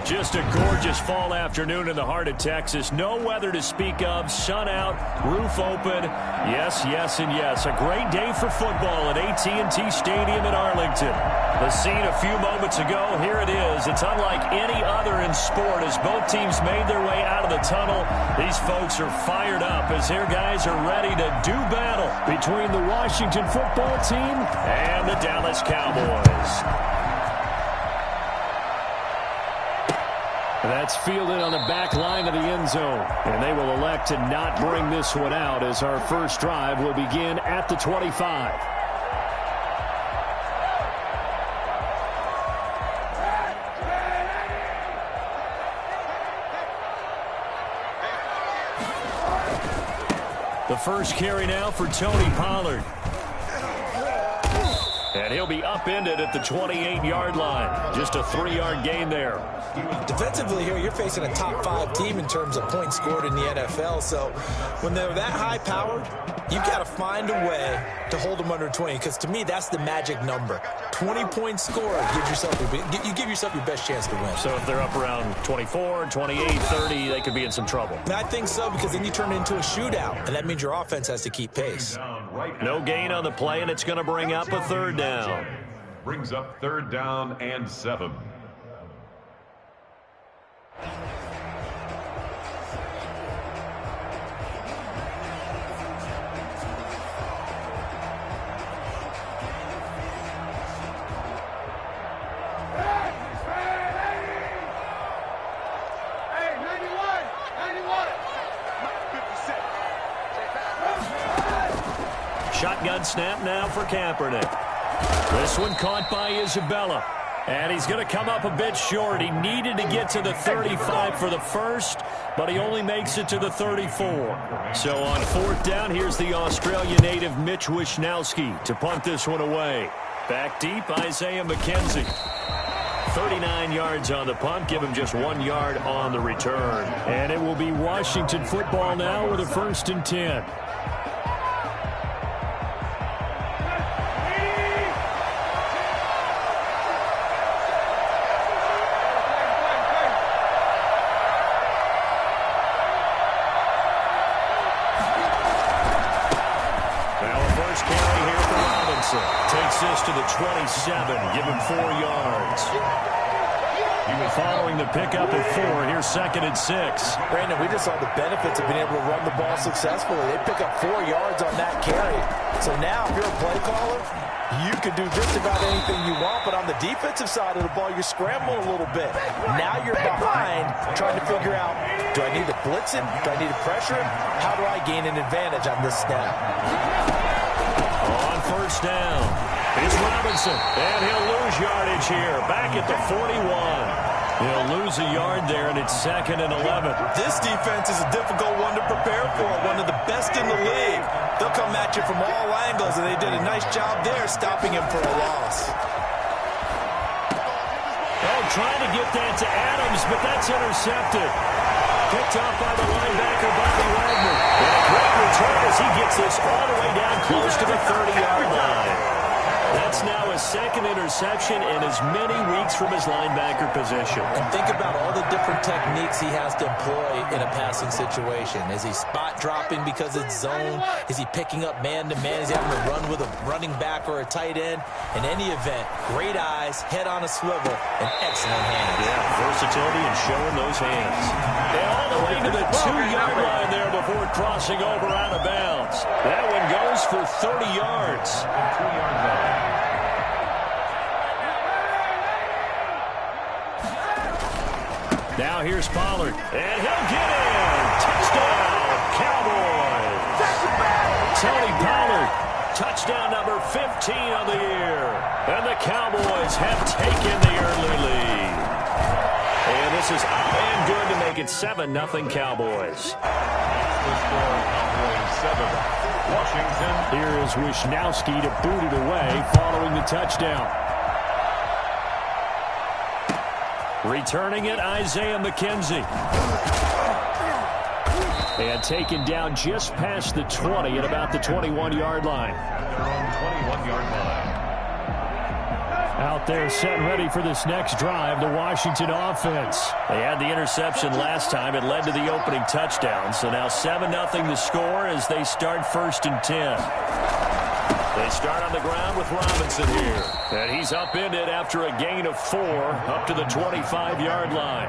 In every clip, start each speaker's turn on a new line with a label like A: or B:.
A: Just a gorgeous fall afternoon in the heart of Texas. No weather to speak of. Sun out, roof open. Yes, yes, and yes. A great day for football at AT&T Stadium in Arlington. The scene a few moments ago, here it is. It's unlike any other in sport as both teams made their way out of the tunnel. These folks are fired up as their guys are ready to do battle between the Washington football team and the Dallas Cowboys. That's fielded on the back line of the end zone. And they will elect to not bring this one out as our first drive will begin at the 25. The first carry now for Tony Pollard. And he'll be upended at the 28-yard line. Just a 3-yard gain there.
B: Defensively here, you're facing a top-5 team in terms of points scored in the NFL. So when they're that high-powered, you've got to find a way to hold them under 20. Because to me, that's the magic number. 20 points scored, you give yourself your best chance to win.
A: So if they're up around 24, 28, 30, they could be in some trouble.
B: And I think so, because then you turn it into a shootout, and that means your offense has to keep pace.
A: No gain on the play, and it's going to bring up a third down.
C: Brings up 3rd down and 7.
A: Shotgun snap now for Kaepernick. This one caught by Isabella. And he's going to come up a bit short. He needed to get to the 35 for the first, but he only makes it to the 34. So on 4th down, here's the Australian native Mitch Wishnowsky to punt this one away. Back deep, Isaiah McKenzie. 39 yards on the punt, give him just 1 yard on the return. And it will be Washington football now with a 1st and 10. Takes this to the 27. Give him 4 yards. Following the pickup at 4, here's 2nd and 6.
B: Brandon, we just saw the benefits of being able to run the ball successfully. They pick up 4 yards on that carry. So now, if you're a play caller, you can do just about anything you want. But on the defensive side of the ball, you're scrambling a little bit. Now you're behind, trying to figure out, do I need to blitz him? Do I need to pressure him? How do I gain an advantage on this snap?
A: On 1st down, it's Robinson, and he'll lose yardage here, back at the 41. He'll lose a yard there, and it's 2nd and 11.
B: This defense is a difficult one to prepare for, one of the best in the league. They'll come at you from all angles, and they did a nice job there stopping him for a loss.
A: Oh, trying to get that to Adams, but that's intercepted. Picked off by the linebacker, Bobby Wagner. And a great return as he gets this all the way down close to the 30-yard line. That's now his 2nd interception in as many weeks from his linebacker position.
B: And think about all the different techniques he has to employ in a passing situation. Is he spot dropping because it's zone? Is he picking up man-to-man? Is he having to run with a running back or a tight end? In any event, great eyes, head on a swivel, and excellent hands.
A: Yeah, versatility and showing those hands. And all the way to the 2-yard line there before crossing over out of bounds. That one goes for 30 yards.
C: 2-yard line.
A: Now here's Pollard, and he'll get in. Touchdown, Cowboys. Tony Pollard, touchdown number 15 on the year. And the Cowboys have taken the early lead. And this is up and good to make it 7-0 Cowboys.
C: Washington.
A: Here is Wishnowsky to boot it away following the touchdown. Returning it, Isaiah McKenzie. And taken down just past the 20 at about the 21-yard line.
C: They're on 21-yard line.
A: Out there set and ready for this next drive, the Washington offense. They had the interception last time. It led to the opening touchdown. So now 7-0 the score as they start 1st and 10. They start on the ground with Robinson here. And he's upended after a gain of 4 up to the 25-yard line.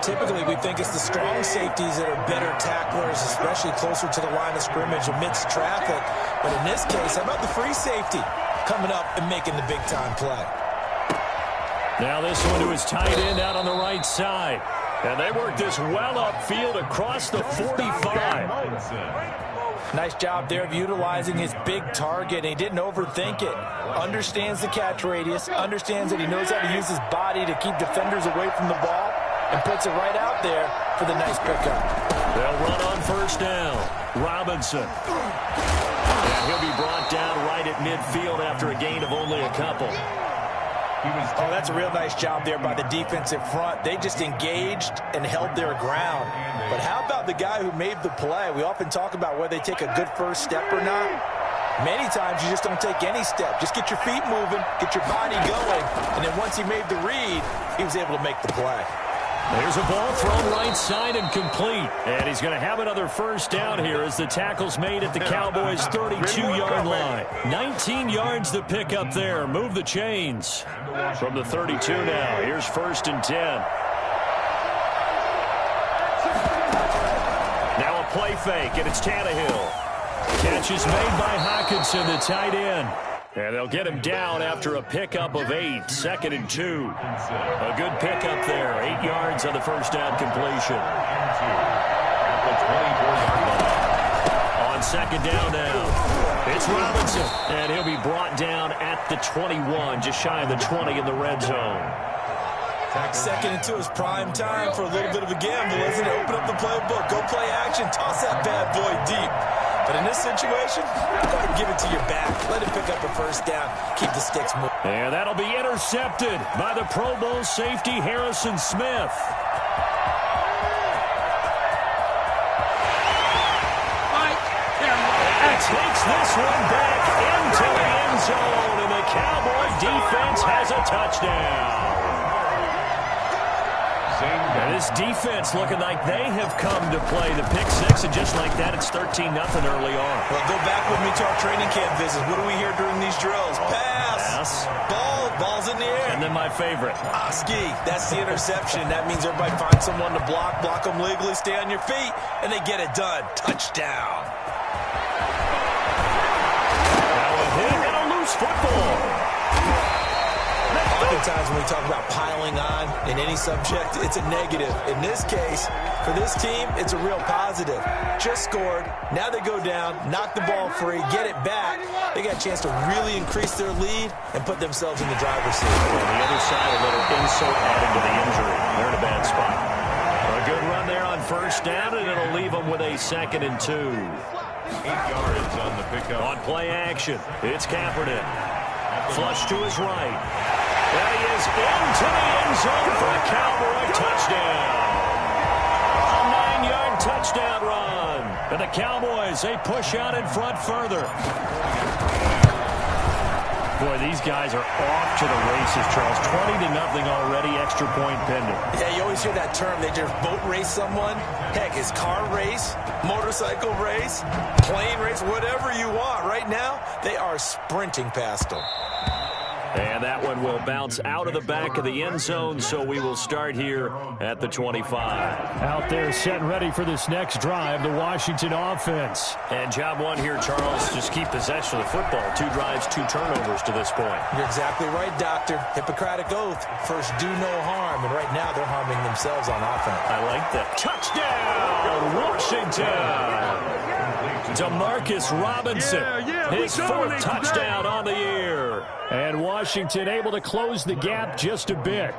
B: Typically, we think it's the strong safeties that are better tacklers, especially closer to the line of scrimmage amidst traffic. But in this case, how about the free safety coming up and making the big-time play?
A: Now this one to his tight end out on the right side. And they work this well upfield across the 45.
B: Nice job there of utilizing his big target. He didn't overthink it. Understands the catch radius. Understands that he knows how to use his body to keep defenders away from the ball. And puts it right out there for the nice pickup.
A: They'll run on 1st down. Robinson. And he'll be brought down right at midfield after a gain of only a couple.
B: Oh, that's a real nice job there by the defensive front. They just engaged and held their ground. But how about the guy who made the play? We often talk about whether they take a good first step or not. Many times you just don't take any step. Just get your feet moving, get your body going, and then once he made the read, he was able to make the play.
A: There's a ball thrown right side and complete. And he's going to have another 1st down here as the tackle's made at the Cowboys' 32-yard line. 19 yards to pick up there. Move the chains. From the 32 now. Here's 1st and 10. Now a play fake, and it's Tannehill. Catch is made by Hockenson, the tight end. And they'll get him down after a pickup of 8. 2nd and 2. A good pickup there. 8 yards on the 1st down completion. On 2nd down now, it's Robinson. And he'll be brought down at the 21, just shy of the 20 in the red zone.
B: 2nd and 2 is prime time for a little bit of a gamble, isn't it? Open up the playbook. Go play action. Toss that bad boy deep. But in this situation, go ahead and give it to your back. Let him pick up a 1st down. Keep the sticks moving.
A: And that'll be intercepted by the Pro Bowl safety Harrison Smith. And takes this one back into the end zone. And the Cowboy defense has a touchdown. And this defense looking like they have come to play the pick 6, and just like that, it's 13-0 early on.
B: Well, go back with me to our training camp visits. What do we hear during these drills? Pass. Ball's in the air.
A: And then my favorite.
B: Ski. That's the interception. That means everybody finds someone to block them legally, stay on your feet, and they get it done. Touchdown.
A: Now a hit and a loose football.
B: Oftentimes when we talk about piling on in any subject, it's a negative. In this case, for this team, it's a real positive. Just scored. Now they go down, knock the ball free, get it back. They got a chance to really increase their lead and put themselves in the driver's seat.
A: On the other side, a little insult added to the injury. They're in a bad spot. A good run there on 1st down, and it'll leave them with a 2nd and 2.
C: 8 yards on the pickup.
A: On play action, it's Kaepernick. Flush to his right. There he is into the end zone for a Cowboy touchdown. A 9-yard touchdown run. And the Cowboys, they push out in front further. Boy, these guys are off to the races, Charles. 20-0 already, extra point pending.
B: Yeah, you always hear that term. They just boat race someone. Heck, it's car race, motorcycle race, plane race, whatever you want. Right now, they are sprinting past them.
A: And that one will bounce out of the back of the end zone, so we will start here at the 25. Out there set and ready for this next drive, the Washington offense. And job one here, Charles, just keep possession of the football. 2 drives, 2 turnovers to this point.
B: You're exactly right, Doctor. Hippocratic oath. First, do no harm. And right now, they're harming themselves on offense.
A: I like that. Touchdown, Washington! Demarcus Robinson, his 4th touchdown on the year. And Washington able to close the gap just a bit.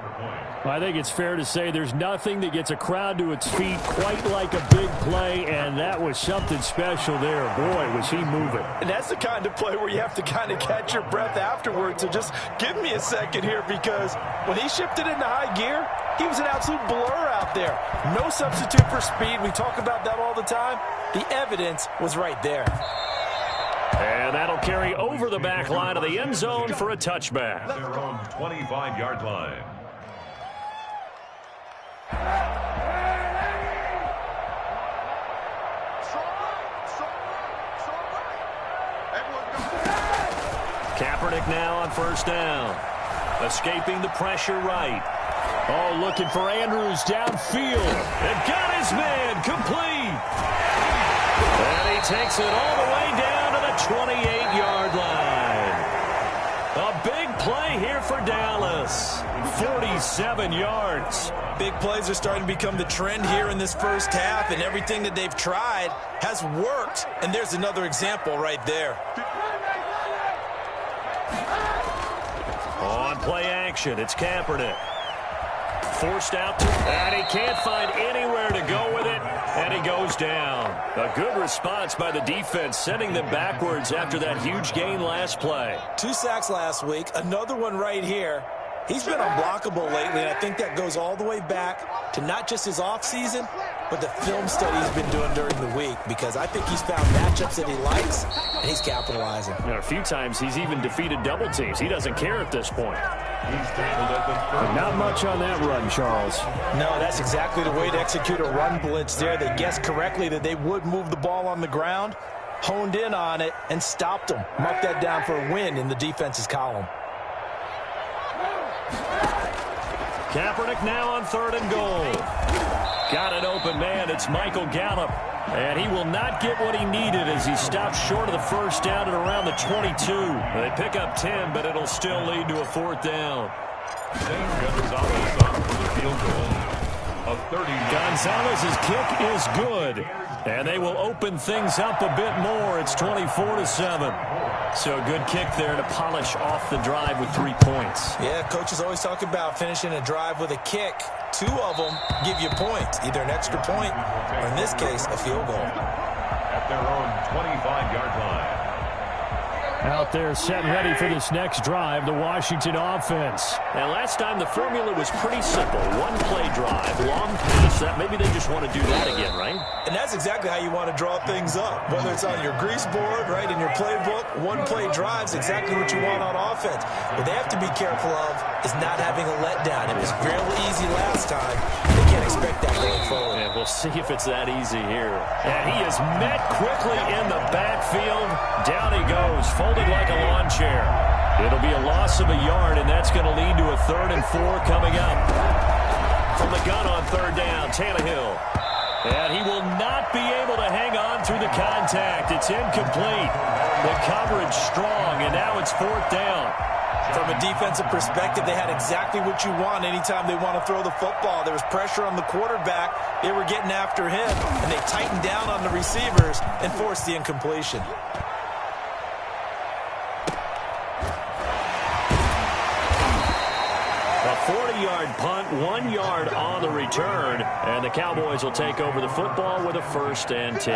A: I think it's fair to say there's nothing that gets a crowd to its feet quite like a big play, and that was something special there. Boy, was he moving.
B: And that's the kind of play where you have to kind of catch your breath afterwards. So just give me a second here, because when he shifted into high gear, he was an absolute blur out there. No substitute for speed. We talk about that all the time. The evidence was right there.
A: And that'll carry play over the back line of the end zone for a touchback.
C: Their own 25-yard line.
A: Kaepernick now on first down. Escaping the pressure right. Oh, looking for Andrews downfield. And got his man complete. And he takes it all the way down to the 28-yard line. A big play here for Dallas. 47 yards.
B: Big plays are starting to become the trend here in this first half, and everything that they've tried has worked. And there's another example right there.
A: On play action, it's Kaepernick. Forced out, and he can't find anywhere to go with it, and he goes down. A good response by the defense, sending them backwards after that huge gain last play.
B: 2 sacks last week, another one right here. He's been unblockable lately, and I think that goes all the way back to not just his offseason, but the film study he's been doing during the week, because I think he's found matchups that he likes, and he's capitalizing.
A: A few times he's even defeated double teams. He doesn't care at this point.
C: He's tackled at the 30.
A: Not much on that run, Charles.
B: No, that's exactly the way to execute a run blitz there. They guessed correctly that they would move the ball on the ground, honed in on it, and stopped them. Mark that down for a win in the defense's column.
A: Kaepernick now on 3rd and goal. Got an open man. It's Michael Gallup. And he will not get what he needed as he stops short of the first down at around the 22. They pick up 10, but it'll still lead to a 4th down.
C: Gonzalez on for the field goal. A 30.
A: Gonzalez's kick is good. And they will open things up a bit more. It's 24-7. So a good kick there to polish off the drive with 3 points.
B: Yeah, coaches always talk about finishing a drive with a kick. 2 of them give you points, either an extra point or, in this case, a field goal.
C: At their own 25-yard line.
A: Out there set ready for this next drive, the Washington offense. And last time the formula was pretty simple. 1-play drive, long pass. Maybe they just want to do that again, right?
B: And that's exactly how you want to draw things up. Whether it's on your grease board, right, in your playbook, 1-play drive's exactly what you want on offense. What they have to be careful of is not having a letdown. It was real easy last time. They can't expect that going forward.
A: And we'll see if it's that easy here. And he is met quickly in the backfield. Down he goes, folded like a lawn chair. It'll be a loss of a yard, and that's going to lead to a 3rd and 4 coming up. From the gun on 3rd down, Tannehill. And he will not be able to hang on through the contact. It's incomplete. The coverage strong, and now it's 4th down.
B: From a defensive perspective, they had exactly what you want anytime they want to throw the football. There was pressure on the quarterback. They were getting after him, and they tightened down on the receivers and forced the incompletion.
A: A 40-yard punt, 1 yard on the return, and the Cowboys will take over the football with a 1st and 10.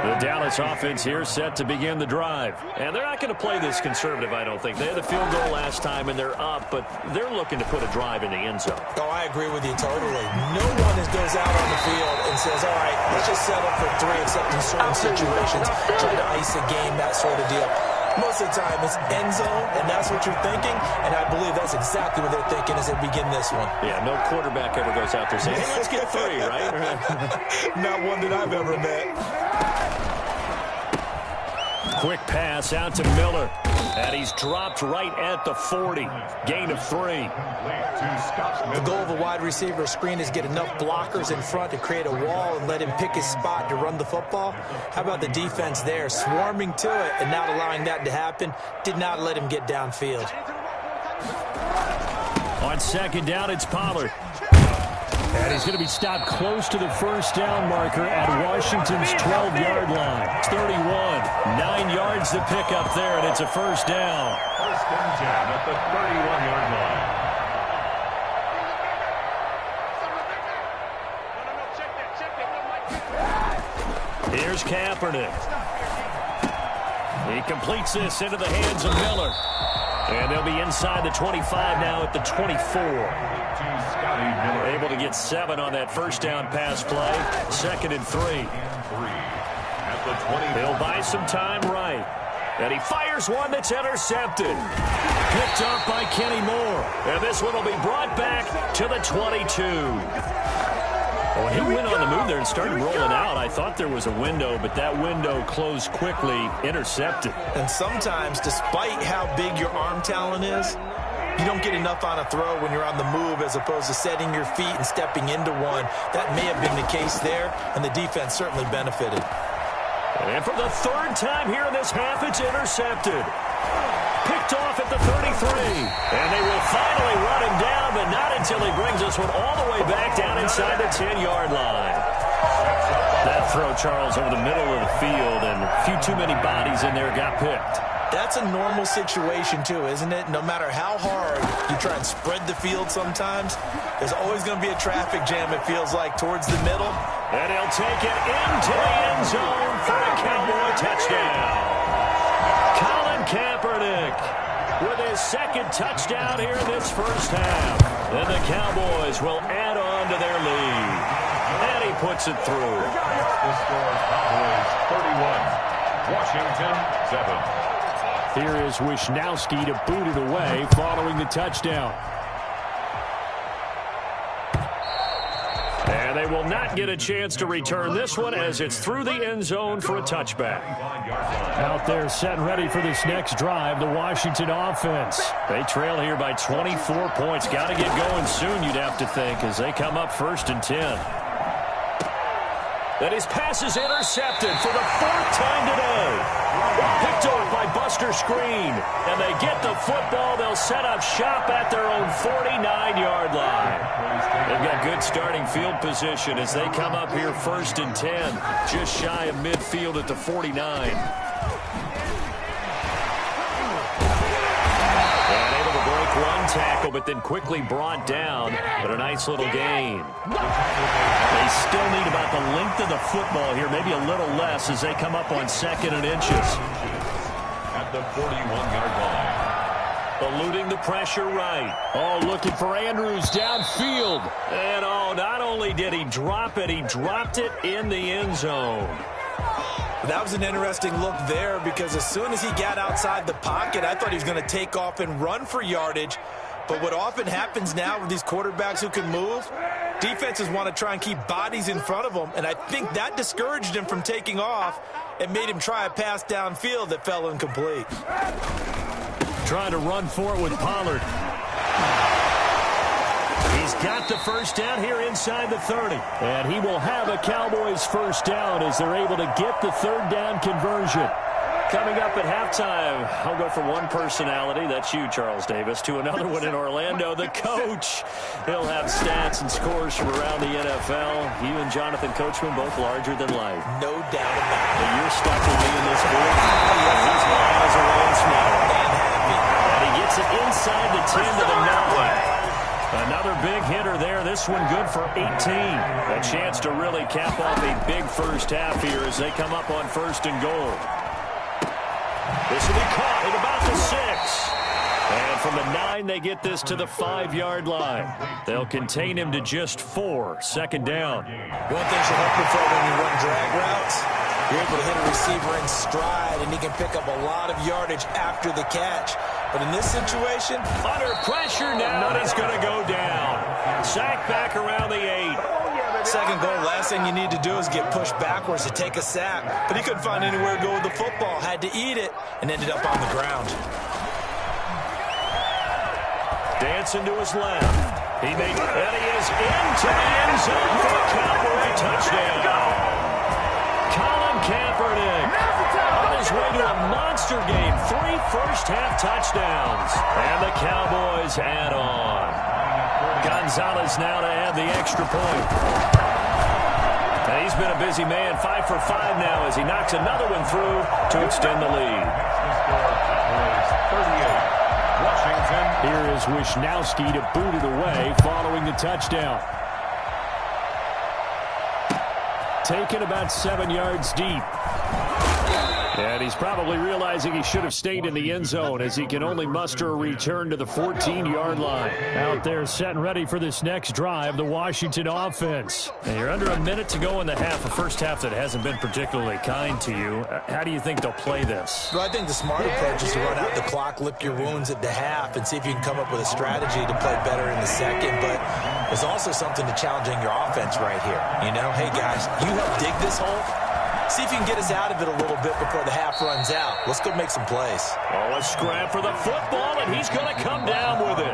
A: The Dallas offense here set to begin the drive. And they're not going to play this conservative, I don't think. They had the field goal last time, and they're up, but they're looking to put a drive in the end zone.
B: Oh, I agree with you totally. No one goes out on the field and says, all right, let's just settle for 3, except in certain situations, try to ice a game, that sort of deal. Most of the time, it's end zone, and that's what you're thinking, and I believe that's exactly what they're thinking as they begin this one.
A: Yeah, no quarterback ever goes out there saying, hey, let's get 3, right?
B: Not one that I've ever met.
A: Quick pass out to Miller, and he's dropped right at the 40. Gain of 3.
B: The goal of a wide receiver screen is get enough blockers in front to create a wall and let him pick his spot to run the football. How about the defense there, swarming to it and not allowing that to happen? Did not let him get downfield.
A: On 2nd down, it's Pollard. And he's going to be stopped close to the 1st down marker at Washington's 12-yard line. It's 31. 9 yards to pick up there, and it's a 1st down.
C: 1st and 10 at the 31-yard line.
A: Here's Kaepernick. He completes this into the hands of Miller. And they'll be inside the 25 now at the 24. Able to get 7 on that 1st down pass play. 2nd and 3.
C: At the 20.
A: They'll buy some time right. And he fires one that's intercepted. Picked off by Kenny Moore. And this one will be brought back to the 22. When he went on the move there and started rolling out, I thought there was a window, but that window closed quickly, intercepted.
B: And sometimes, despite how big your arm talent is, you don't get enough on a throw when you're on the move as opposed to setting your feet and stepping into one. That may have been the case there, and the defense certainly benefited.
A: And for the third time here in this half, it's intercepted. Picked off at the 33. And they will finally run him down, but not until he brings this one all the way back down inside the 10-yard line. That throw, Charles, over the middle of the field, and a few too many bodies in there got picked.
B: That's a normal situation, too, isn't it? No matter how hard you try and spread the field sometimes, there's always going to be a traffic jam, it feels like, towards the middle.
A: And he'll take it into the end zone for a Cowboy touchdown. Colin Kaepernick with his second touchdown here in this first half. And the Cowboys will add on to their lead. And he puts it through.
C: The score, Cowboys 31, Washington 7.
A: Here is Wishnowsky to boot it away following the touchdown. And they will not get a chance to return this one as it's through the end zone for a touchback. Out there set and ready for this next drive, the Washington offense. They trail here by 24 points. Got to get going soon, you'd have to think, as they come up 1st and 10. And his pass is intercepted for the 4th time today. Picked off by Buster Screen. And they get the football. They'll set up shop at their own 49-yard line. They've got good starting field position as they come up here 1st and 10. Just shy of midfield at the 49. One tackle, but then quickly brought down. But a nice little gain. They still need about the length of the football here, maybe a little less as they come up on 2nd and inches.
C: At the 41-yard line.
A: Eluding the pressure right. Oh, looking for Andrews downfield. And oh, not only did he drop it, he dropped it in the end zone.
B: That was an interesting look there because as soon as he got outside the pocket, I thought he was going to take off and run for yardage. But what often happens now with these quarterbacks who can move, defenses want to try and keep bodies in front of them, and I think that discouraged him from taking off and made him try a pass downfield that fell incomplete.
A: Trying to run for it with Pollard. He's got the first down here inside the 30. And he will have a Cowboys first down as they're able to get the 3rd down conversion. Coming up at halftime, I'll go from one personality, that's you, Charles Davis, to another one in Orlando, the coach. He'll have stats and scores from around the NFL. You and Jonathan Coachman, both larger than life.
B: No doubt about it.
A: And you're stuck with me in this booth. He's miles away and smiling. And he gets it inside the 10 to the 9. Another big hitter there. This one good for 18. A chance to really cap off a big first half here as they come up on 1st and goal. This will be caught at about the 6. And from the 9, they get this to the 5-yard line. They'll contain him to just 4. 2nd down.
B: One thing should help you when you run drag routes, you're able to hit a receiver in stride, and he can pick up a lot of yardage after the catch. But in this situation,
A: under pressure now, and he's going to go down. Sack back around the 8.
B: 2nd goal, last thing you need to do is get pushed backwards to take a sack. But he couldn't find anywhere to go with the football, had to eat it, and ended up on the ground.
A: Dancing to his left. He made it, and he is into the end zone for a Cowboy touchdown. Colin Kaepernick on his way to a monster game. 3 first-half touchdowns. And the Cowboys add on. Gonzalez now to add the extra point. And he's been a busy man. 5 for 5 now as he knocks another one through to extend the lead.
C: The score is 38. Washington.
A: Here is Wishnowsky to boot it away following the touchdown. Taken about 7 yards deep. And he's probably realizing he should have stayed in the end zone as he can only muster a return to the 14-yard line. Out there set and ready for this next drive, the Washington offense. And you're under a minute to go in the half, a first half that hasn't been particularly kind to you. How do you think they'll play this?
B: Well, I think the smart approach is to run out the clock, lick your wounds at the half, and see if you can come up with a strategy to play better in the second. But there's also something to challenging your offense right here. You know, hey, guys, you help dig this hole. See if you can get us out of it a little bit before the half runs out. Let's go make some plays.
A: Oh, a scrap for the football, and he's going to come down with it.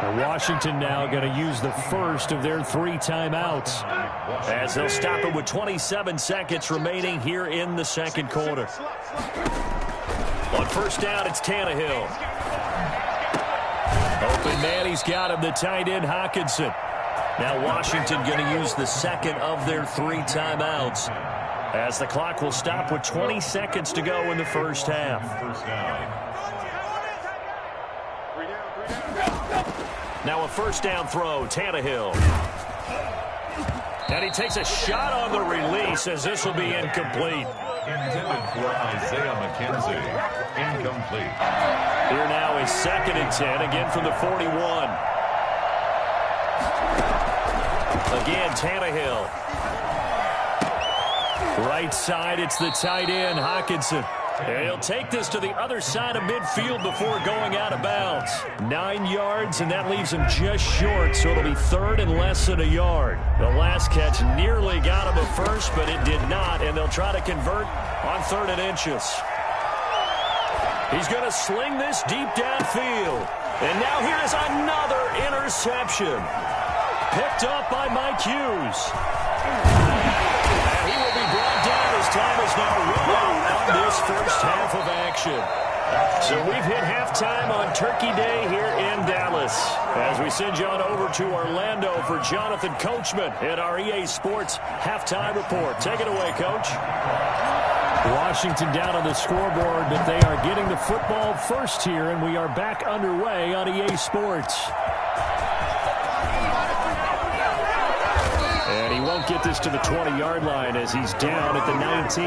A: And Washington now going to use the first of their 3 timeouts, as they'll stop it with 27 seconds remaining here in the second quarter. On first down, it's Tannehill. Open man, he's got him, the tight end, Hockenson. Now Washington going to use the second of their 3 timeouts, as the clock will stop with 20 seconds to go in the first half. Now a first down throw, Tannehill. And he takes a shot on the release, as this will be incomplete.
C: Intended for Isaiah McKenzie. Incomplete.
A: Here now is 2nd and 10, again from the 41. Again, Tannehill. Right side, it's the tight end, Hockenson. And he'll take this to the other side of midfield before going out of bounds. 9 yards, and that leaves him just short, so it'll be 3rd and less than a yard. The last catch nearly got him a first, but it did not, and they'll try to convert on 3rd and inches. He's going to sling this deep downfield. And now here is another interception. Picked up by Mike Hughes. And he will be brought down as time is now run out on this first half of action. So we've hit halftime on Turkey Day here in Dallas. As we send you on over to Orlando for Jonathan Coachman in our EA Sports Halftime Report. Take it away, Coach. Washington down on the scoreboard, but they are getting the football first here, and we are back underway on EA Sports. And he won't get this to the 20-yard line as he's down at the 19.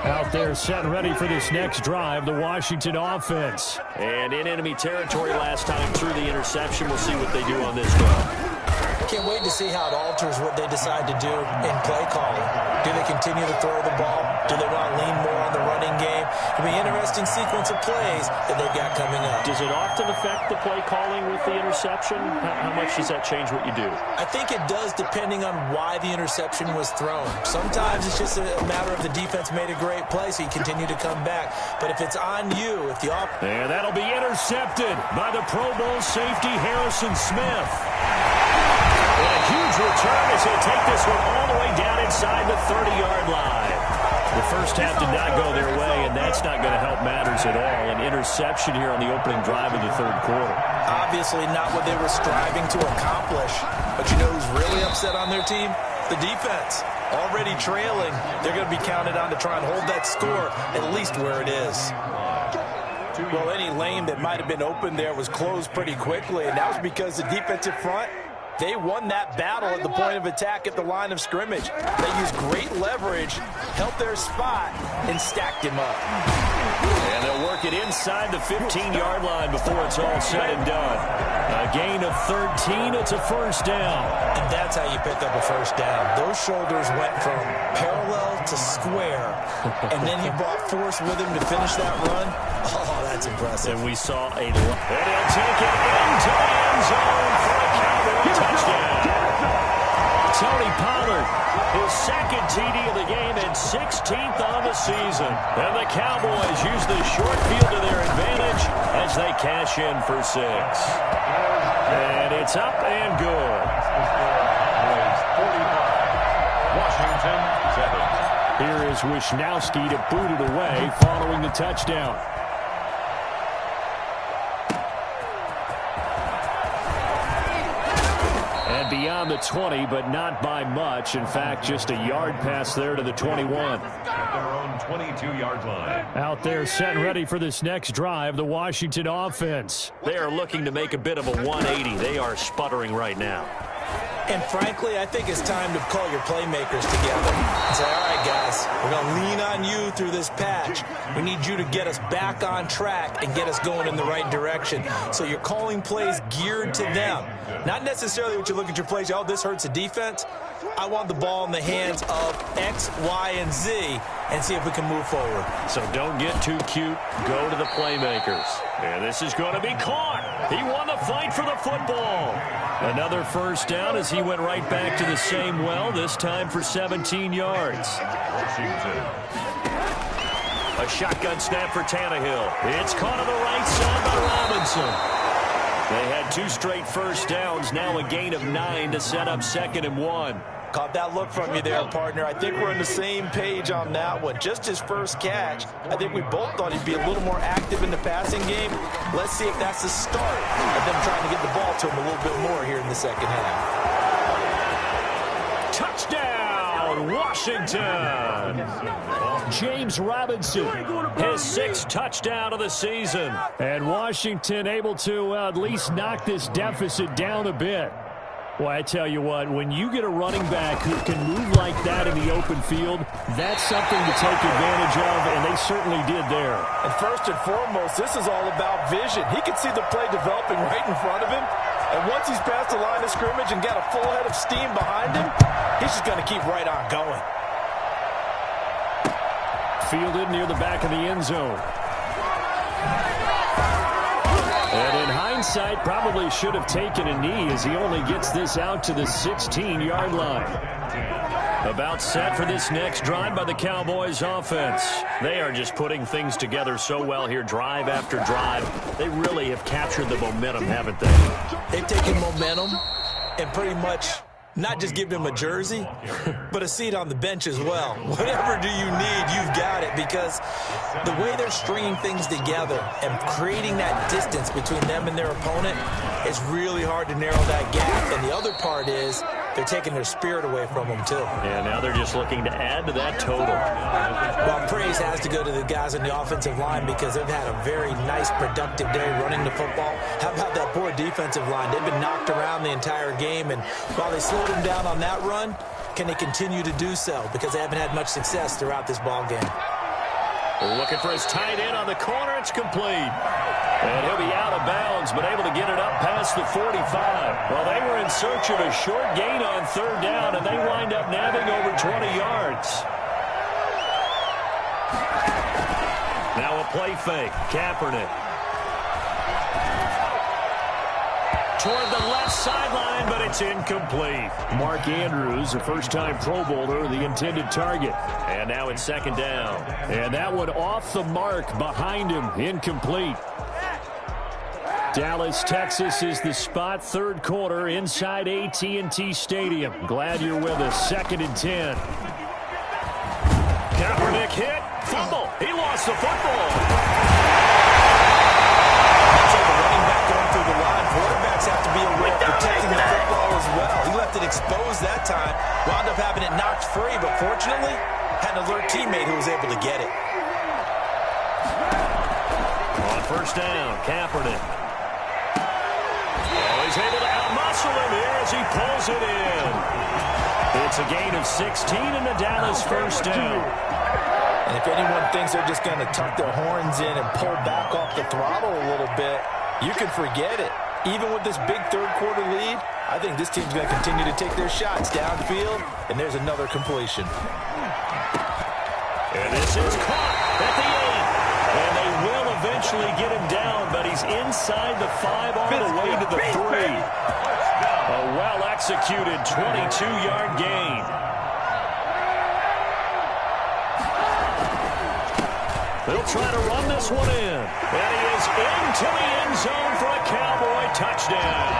A: Out there set and ready for this next drive, the Washington offense. And in enemy territory last time through the interception. We'll see what they do on this drive.
B: Can't wait to see how it alters what they decide to do in play calling. Do they continue to throw the ball? Do they want to lean more on the running game? It'll be an interesting sequence of plays that they've got coming up.
A: Does it often affect the play calling with the interception? How much does that change what you do?
B: I think it does, depending on why the interception was thrown. Sometimes it's just a matter of the defense made a great play, so you continue to come back. But if it's on you, if the
A: and that'll be intercepted by the Pro Bowl safety Harrison Smith. And a huge return as he'll take this one all the way down inside the 30-yard line. The first half did not go their way, and that's not going to help matters at all. An interception here on the opening drive of the third quarter.
B: Obviously not what they were striving to accomplish. But you know who's really upset on their team? The defense. Already trailing. They're going to be counted on to try and hold that score at least where it is. Well, any lane that might have been open there was closed pretty quickly, and that was because the defensive front, they won that battle at the point of attack at the line of scrimmage. They used great leverage, held their spot, and stacked him up.
A: And they'll work it inside the 15-yard line before it's all said and done. A gain of 13, it's a first down.
B: And that's how you pick up a first down. Those shoulders went from parallel to square, and then he brought force with him to finish that run. Oh, that's impressive.
A: And we saw a... And he'll take it into the end zone for a Cowboy touchdown. Tony Pollard, his second TD of the game and 16th on the season. And the Cowboys use the short field to their advantage as they cash in for 6. And it's up and good.
C: Washington 7.
A: Here is Wisnowski to boot it away following the touchdown. Beyond the 20, but not by much. In fact, just a yard pass there to the 21.
C: At their own 22-yard line.
A: Out there set and ready for this next drive, the Washington offense. They are looking to make a bit of a 180. They are sputtering right now.
B: And frankly, I think it's time to call your playmakers together and say, all right, guys, we're going to lean on you through this patch. We need you to get us back on track and get us going in the right direction. So you're calling plays geared to them. Not necessarily what you look at your plays, oh, this hurts the defense. I want the ball in the hands of X, Y, and Z and see if we can move forward.
A: So don't get too cute. Go to the playmakers. And this is going to be caught. He won the fight for the football. Another first down as he went right back to the same well, this time for 17 yards.
C: Washington.
A: A shotgun snap for Tannehill. It's caught on the right side by Robinson. They had 2 straight first downs, now a gain of 9 to set up 2nd and 1.
B: Caught that look from you there, partner. I think we're on the same page on that one. Just his first catch, I think we both thought he'd be a little more active in the passing game. Let's see if that's the start of them trying to get the ball to him a little bit more here in the second half.
A: Touchdown, Washington! James Robinson, his 6th touchdown of the season. And Washington able to at least knock this deficit down a bit. Well, I tell you what, when you get a running back who can move like that in the open field, that's something to take advantage of, and they certainly did there.
B: And first and foremost, this is all about vision. He can see the play developing right in front of him, and once he's past the line of scrimmage and got a full head of steam behind him, he's just going to keep right on going.
A: Fielded near the back of the end zone. And in hindsight, probably should have taken a knee as he only gets this out to the 16-yard line. About set for this next drive by the Cowboys offense. They are just putting things together so well here, drive after drive. They really have captured the momentum, haven't they?
B: They've taken momentum and pretty much not just give him a jersey, but a seat on the bench as well. Whatever do you need, you've got it, because the way they're stringing things together and creating that distance between them and their opponent, it's really hard to narrow that gap. And the other part is they're taking their spirit away from them, too.
A: Yeah, now they're just looking to add to that total.
B: Well, praise has to go to the guys on the offensive line because they've had a very nice, productive day running the football. How about that poor defensive line? They've been knocked around the entire game, and while they slowed them down on that run, can they continue to do so? Because they haven't had much success throughout this ball game.
A: Looking for his tight end on the corner. It's complete. And he'll be out of bounds, but able to get it up past the 45. Well, they were in search of a short gain on 3rd down, and they wind up nabbing over 20 yards. Now a play fake. Kaepernick. Toward the left sideline, but it's incomplete. Mark Andrews, a first-time Pro Bowler, the intended target. And now it's 2nd down. And that one off the mark behind him, incomplete. Dallas, Texas is the spot, 3rd quarter inside AT&T Stadium. Glad you're with us. 2nd and 10. Kaepernick hit. Fumble. He lost the football.
B: The line. Quarterbacks have to be aware of protecting the football as well. He left it exposed that time. Wound up having it knocked free, but fortunately, had an alert teammate who was able to get it.
A: On 1st down, Kaepernick. Oh, he's able to outmuscle him here as he pulls it in. It's a gain of 16 and the Dallas 1st down.
B: And if anyone thinks they're just going to tuck their horns in and pull back off the throttle a little bit, you can forget it. Even with this big 3rd quarter lead, I think this team's going to continue to take their shots downfield, and there's another completion.
A: And this is caught at the 8. And they will eventually get him down, but he's inside the 5 all the way to the 3. A well-executed 22-yard gain. They'll try to run this one in. And he is into the end zone for a Cowboy touchdown.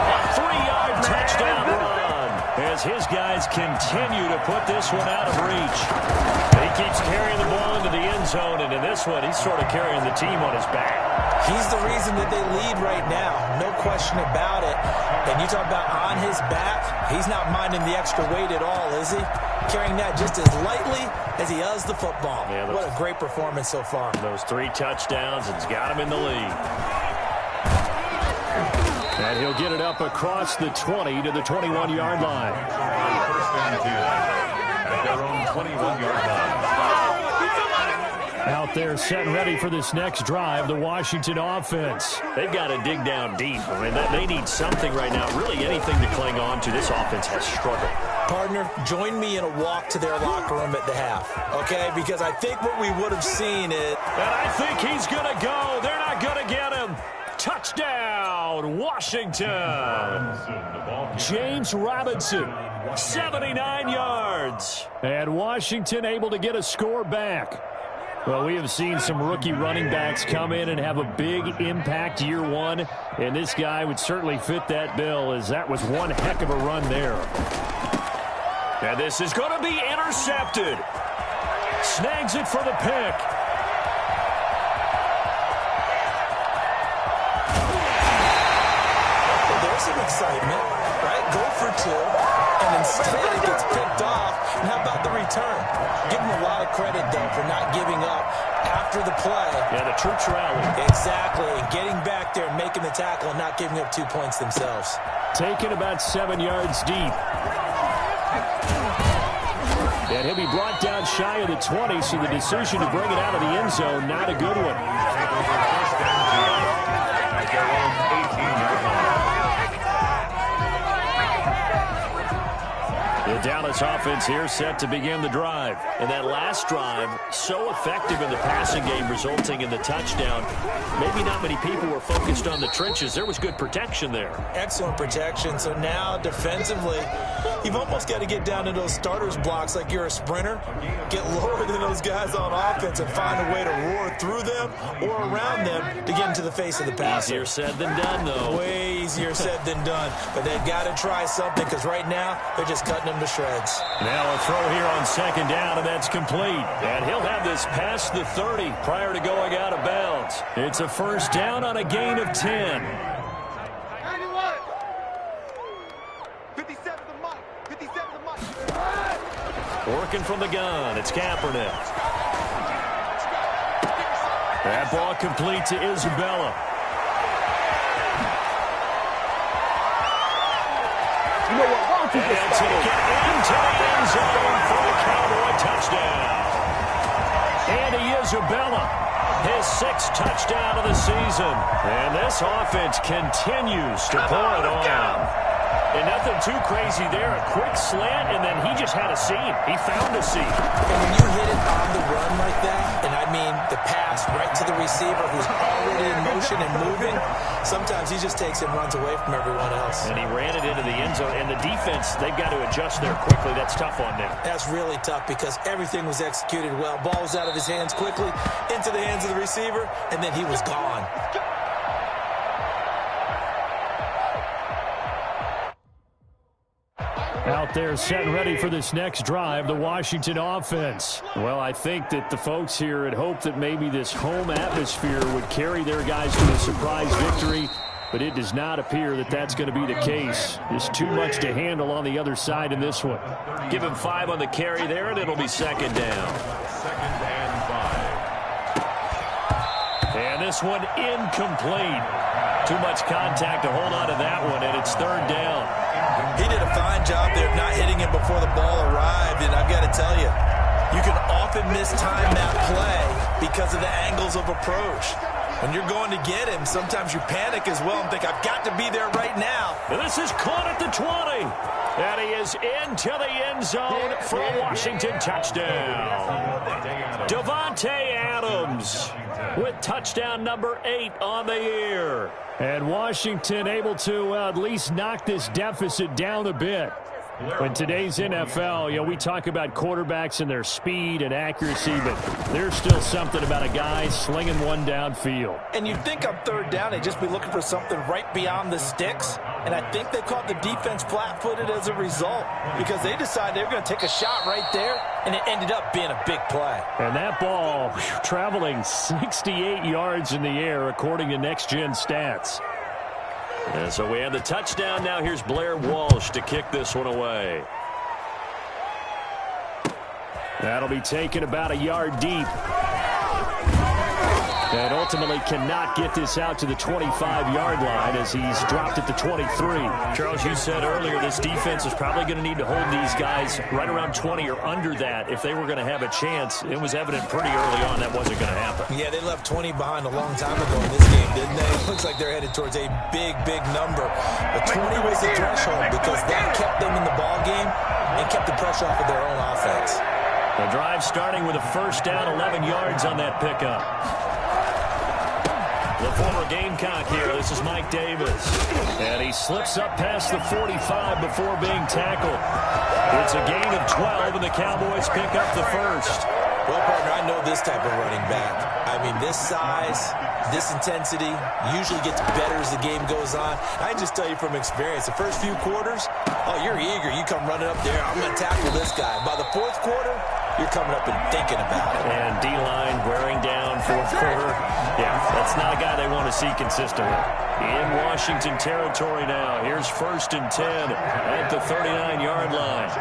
A: A 3-yard touchdown run as his guys continue to put this one out of reach. He keeps carrying the ball into the end zone, and in this one, he's sort of carrying the team on his back.
B: He's the reason that they lead right now, no question about it. And you talk about on his back, he's not minding the extra weight at all, is he? Carrying that just as lightly as he does the football. Yeah, what a great performance so far.
A: Those 3 touchdowns, it's got him in the lead. And he'll get it up across the 20 to the 21-yard line.
C: First and 10 at their own 21-yard line.
A: Out there set and ready for this next drive, the Washington offense. They've got to dig down deep. I mean, they need something right now, really anything to cling on to. This offense has struggled.
B: Partner, join me in a walk to their locker room at the half, okay? Because I think what we would have seen is...
A: And I think he's going to go. They're not going to get him. Touchdown, Washington. James Robinson, 79 yards. And Washington able to get a score back. Well, we have seen some rookie running backs come in and have a big impact year one, and this guy would certainly fit that bill, as that was one heck of a run there. And this is going to be intercepted. Snags it for the pick.
B: Well, there's some excitement, right? Go for two, and instead it gets picked off. And how about the return? Give him a lot of credit, though, for not giving up after the play.
A: Yeah, the troops rallied.
B: Exactly. Getting back there, making the tackle, and not giving up 2 points themselves.
A: Taken about 7 yards deep. And he'll be brought down shy of the 20, so the decision to bring it out of the end zone, not a good one.
C: At their own 18-yard line.
A: The Dallas offense here set to begin the drive. And that last drive, so effective in the passing game, resulting in the touchdown. Maybe not many people were focused on the trenches. There was good protection there.
B: Excellent protection. So now, defensively, you've almost got to get down to those starters blocks like you're a sprinter. Get lower than those guys on offense and find a way to roar through them or around them to get into the face of the passer.
A: Easier said than done, though.
B: Way easier said than done. But they've got to try something, because right now they're just cutting them to shreds.
A: Now a throw here on second down, and that's complete. And he'll have this past the 30 prior to going out of bounds. It's a first down on a gain of 10.
D: 57 the mark. 57 the mark.
A: Working from the gun, it's Kaepernick. That ball complete to Isabella.
D: You know what? Why don't you just
A: And take it into the end zone for a Cowboy touchdown. Andy Isabella, his 6th touchdown of the season. And this offense continues to pull it on. And nothing too crazy there. A quick slant, and then he just had a seam. He found a seam.
B: And when you hit it on the run like that, and I mean the pass right to the receiver who's already in motion and moving, sometimes he just takes and runs away from everyone else.
A: And he ran it into the end zone. And the defense, they've got to adjust there quickly. That's tough on them.
B: That's really tough, because everything was executed well. Ball was out of his hands quickly, into the hands of the receiver, and then he was gone.
A: Out there set and ready for this next drive, the Washington offense. Well, I think that the folks here had hoped that maybe this home atmosphere would carry their guys to a surprise victory, but it does not appear that that's going to be the case. There's too much to handle on the other side in this one. Give him 5 on the carry there, and it'll be second down.
C: Second and 5.
A: And this one incomplete. Too much contact to hold on to that one, and it's third down.
B: He did a fine job there of not hitting him before the ball arrived, and I've got to tell you, you can often mistime that play because of the angles of approach. When you're going to get him, sometimes you panic as well and think, I've got to be there right now.
A: And this is caught at the 20. And he is into the end zone for a Washington touchdown. Davante Adams with touchdown number 8 on the year. And Washington able to at least knock this deficit down a bit. In today's NFL, we talk about quarterbacks and their speed and accuracy, but there's still something about a guy slinging one downfield.
B: And you'd think on third down they'd just be looking for something right beyond the sticks. And I think they caught the defense flat-footed as a result, because they decided they were going to take a shot right there, and it ended up being a big play.
A: And that ball traveling 68 yards in the air, according to Next Gen Stats. And so we have the touchdown. Now here's Blair Walsh to kick this one away. That'll be taken about a yard deep. And ultimately cannot get this out to the 25-yard line as he's dropped at the 23. Charles, you said earlier this defense is probably going to need to hold these guys right around 20 or under that if they were going to have a chance. It was evident pretty early on that wasn't going to happen.
B: Yeah, they left 20 behind a long time ago in this game, didn't they? It looks like they're headed towards a big, big number. But 20 was the threshold because that kept them in the ball game and kept the pressure off of their own offense.
A: The drive starting with a first down, 11 yards on that pickup. The former Gamecock here. This is Mike Davis. And he slips up past the 45 before being tackled. It's a gain of 12, and the Cowboys pick up the first.
B: Well, partner, I know this type of running back. I mean, this size, this intensity usually gets better as the game goes on. I can just tell you from experience, the first few quarters, oh, you're eager. You come running up there, I'm going to tackle this guy. By the fourth quarter, you're coming up and thinking about it.
A: And D-line wearing down fourth quarter. Yeah, that's not a guy they want to see consistently. In Washington territory now. Here's 1st and 10 at the 39-yard line.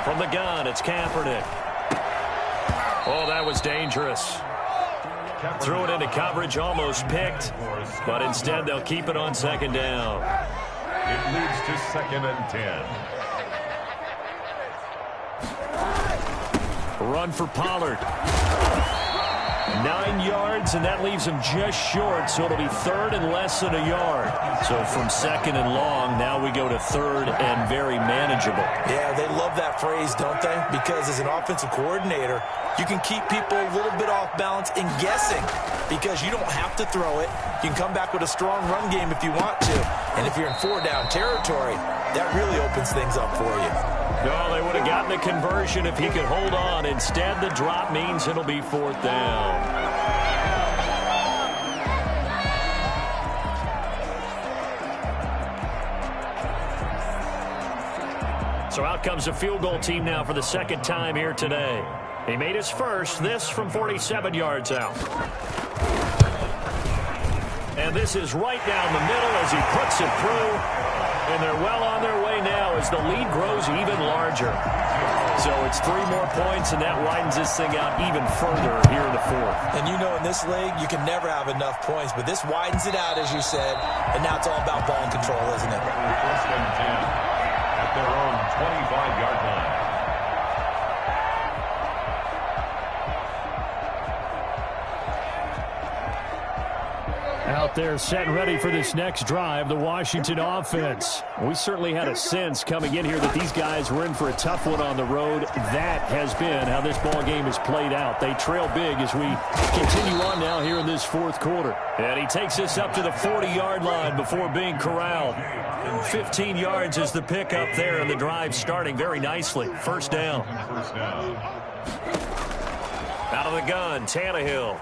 A: From the gun, it's Kaepernick. Oh, that was dangerous. Threw it into coverage, almost picked. But instead, they'll keep it on 2nd down.
C: It leads to 2nd and 10.
A: Run for Pollard. 9 yards, and that leaves him just short, so it'll be 3rd and less than a yard. So from 2nd and long, now we go to 3rd and very manageable.
B: Yeah, they love that phrase, don't they? Because as an offensive coordinator, you can keep people a little bit off balance and guessing because you don't have to throw it. You can come back with a strong run game if you want to. And if you're in 4-down territory, that really opens things up for you.
A: No, they would have gotten the conversion if he could hold on. Instead, the drop means it'll be 4th down. So out comes a field goal team now for the 2nd time here today. He made his first, this from 47 yards out. And this is right down the middle as he puts it through. And they're well on their way now as the lead grows even larger. So it's 3 more points, and that widens this thing out even further here in the 4th.
B: And you know in this league, you can never have enough points, but this widens it out, as you said, and now it's all about ball control, isn't it?
C: 1st and 10 at their own 25-yard line.
A: Out there set and ready for this next drive, the Washington offense. We certainly had a sense coming in here that these guys were in for a tough one on the road. That has been how this ball game has played out. They trail big as we continue on now here in this 4th quarter. And he takes us up to the 40-yard line before being corralled. 15 yards is the pickup there, and the drive starting very nicely. 1st down. Out of the gun, Tannehill.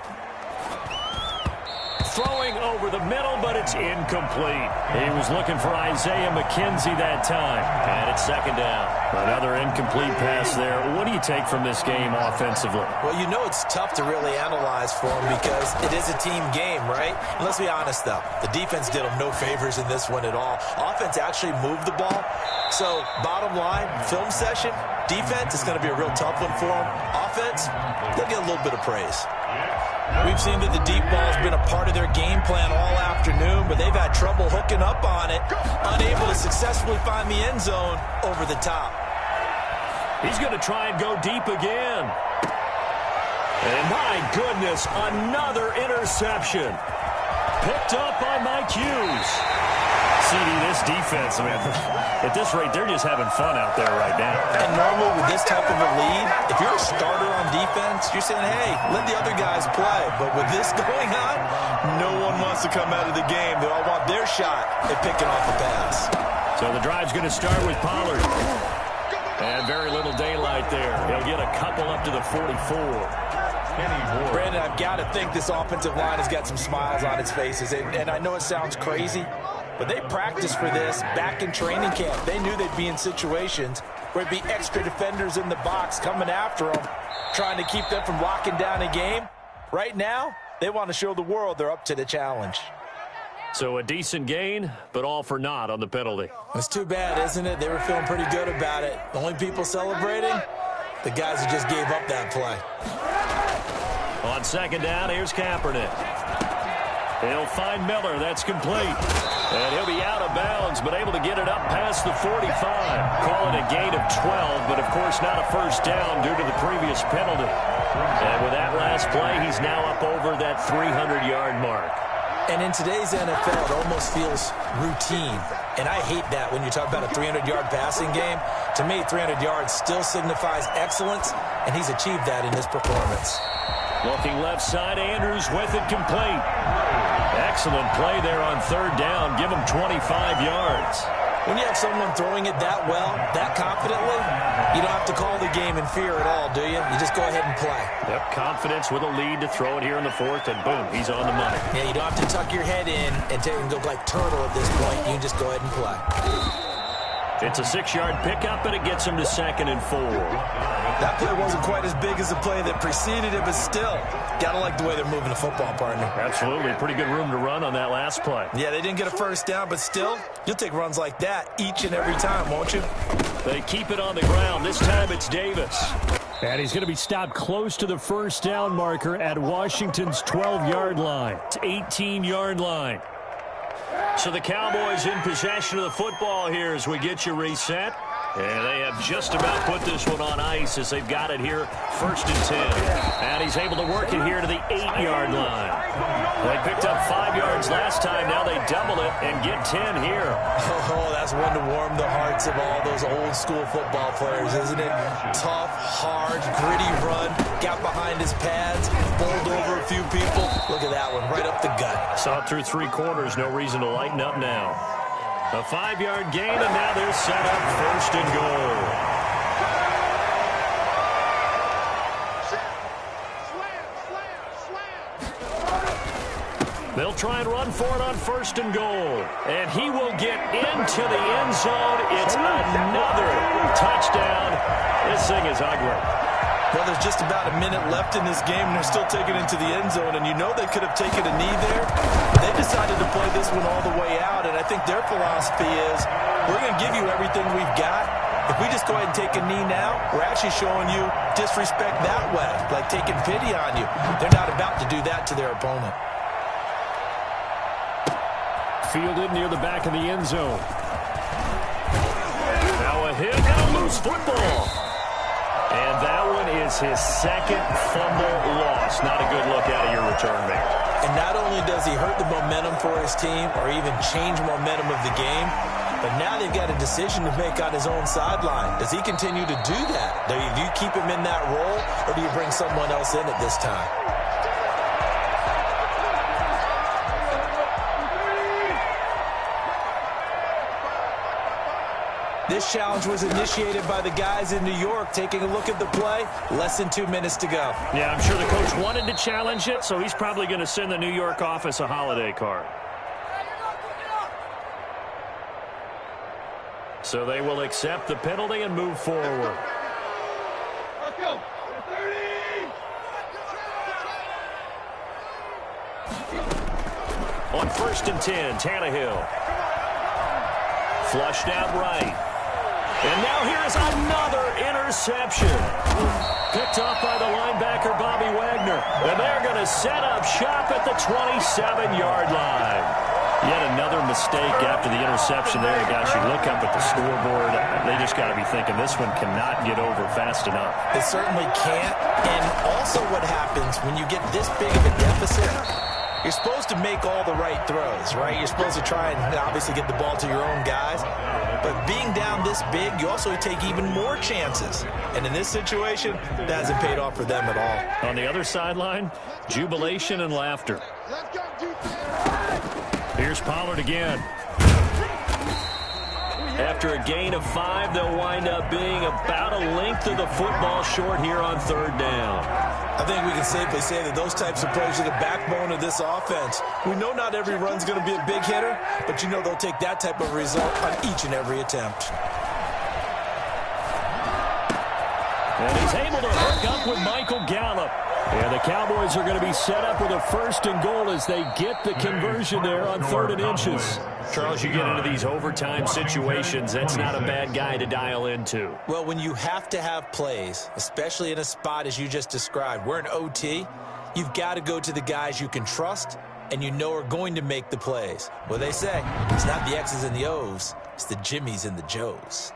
A: Throwing over the middle, but it's incomplete. He was looking for Isaiah McKenzie that time. And it's 2nd down. Another incomplete pass there. What do you take from this game offensively?
B: Well, you know it's tough to really analyze for him because it is a team game, right? And let's be honest, though. The defense did him no favors in this one at all. Offense actually moved the ball. So, bottom line, film session, defense is going to be a real tough one for them. Offense, they'll get a little bit of praise. We've seen that the deep ball has been a part of their game plan all afternoon, but they've had trouble hooking up on it, unable to successfully find the end zone over the top.
A: He's going to try and go deep again. And my goodness, another interception. Picked up by Mike Hughes. CD, this defense, man, at this rate, they're just having fun out there right now.
B: And normally with this type of a lead, if you're a starter on defense, you're saying, hey, let the other guys play. But with this going on, no one wants to come out of the game. They all want their shot at picking off a pass.
A: So the drive's going to start with Pollard. And very little daylight there. He'll get a couple up to the 44.
B: Brandon, I've got to think this offensive line has got some smiles on its faces. And I know it sounds crazy, but they practiced for this back in training camp. They knew they'd be in situations where it'd be extra defenders in the box coming after them, trying to keep them from locking down a game. Right now, they want to show the world they're up to the challenge.
A: So a decent gain, but all for naught on the penalty.
B: It's too bad, isn't it? They were feeling pretty good about it. The only people celebrating, the guys who just gave up that play.
A: On second down, here's Kaepernick. He'll find Miller. That's complete. And he'll be out of bounds, but able to get it up past the 45. Call it a gain of 12, but of course not a first down due to the previous penalty. And with that last play, he's now up over that 300-yard mark.
B: And in today's NFL, it almost feels routine. And I hate that when you talk about a 300-yard passing game. To me, 300 yards still signifies excellence, and he's achieved that in his performance.
A: Looking left side, Andrews with it complete. Excellent play there on third down. Give him 25 yards.
B: When you have someone throwing it that well, that confidently, you don't have to call the game in fear at all, do you? You just go ahead and play.
A: Yep, confidence with a lead to throw it here in the fourth, and boom, he's on the money.
B: Yeah, you don't have to tuck your head in and go like turtle at this point. You can just go ahead and play.
A: It's a 6-yard pickup, and it gets him to 2nd and 4.
B: That play wasn't quite as big as the play that preceded it, but still, gotta like the way they're moving the football, partner.
A: Absolutely. Pretty good room to run on that last play.
B: Yeah, they didn't get a first down, but still, you'll take runs like that each and every time, won't you?
A: They keep it on the ground. This time it's Davis. And he's going to be stopped close to the first down marker at Washington's 12-yard line. It's 18-yard line. So the Cowboys in possession of the football here as we get you reset. And they have just about put this one on ice as they've got it here, 1st and 10. And he's able to work it here to the 8-yard line. They picked up 5 yards last time. Now they double it and get 10 here.
B: Oh, that's one to warm the hearts of all those old-school football players, isn't it? Tough, hard, gritty run. Got behind his pads, bowled over a few people. Look at that one, right up the gut.
A: Saw it through 3 quarters. No reason to lighten up now. A 5-yard gain, and now they're set up 1st and goal. They'll try and run for it on 1st and goal. And he will get into the end zone. It's another touchdown. This thing is ugly.
B: Well, there's just about a minute left in this game, and they're still taking it into the end zone. And you know they could have taken a knee there. They decided to play this one all the way out, and I think their philosophy is, we're going to give you everything we've got. If we just go ahead and take a knee now, we're actually showing you disrespect that way, like taking pity on you. They're not about to do that to their opponent.
A: Fielded near the back of the end zone. Now a hit and a loose football. And that one is his 2nd fumble loss. Not a good look out of your return man.
B: And not only does he hurt the momentum for his team or even change momentum of the game, but now they've got a decision to make on his own sideline. Does he continue to do that? Do you keep him in that role, or do you bring someone else in at this time? This challenge was initiated by the guys in New York. Taking a look at the play, less than 2 minutes to go.
A: Yeah, I'm sure the coach wanted to challenge it, so he's probably going to send the New York office a holiday card. So they will accept the penalty and move forward.
D: Let's go. 30.
A: On 1st and 10, Tannehill. Flushed out right. And now here is another interception. Picked off by the linebacker, Bobby Wagner. And they're going to set up shop at the 27-yard line. Yet another mistake after the interception there. Gosh, you look up at the scoreboard. They just got to be thinking this one cannot get over fast enough.
B: It certainly can't. And also what happens when you get this big of a deficit, you're supposed to make all the right throws, right? You're supposed to try and obviously get the ball to your own guys. But being down this big, you also take even more chances. And in this situation, that hasn't paid off for them at all.
A: On the other sideline, jubilation and laughter.
D: Let's go,
A: Here's Pollard again. After a gain of 5, they'll wind up being about a length of the football short here on 3rd down.
B: I think we can safely say that those types of plays are the backbone of this offense. We know not every run's going to be a big hitter, but you know they'll take that type of result on each and every attempt.
A: And he's able to hook up with Michael Gallup. And the Cowboys are going to be set up with a 1st and goal as they get the conversion there on 3rd and inches. Charles, you get into these overtime situations, that's not a bad guy to dial into.
B: Well, when you have to have plays, especially in a spot as you just described, we're in OT, you've got to go to the guys you can trust and you know are going to make the plays. Well, they say it's not the X's and the O's, it's the Jimmys and the Joes.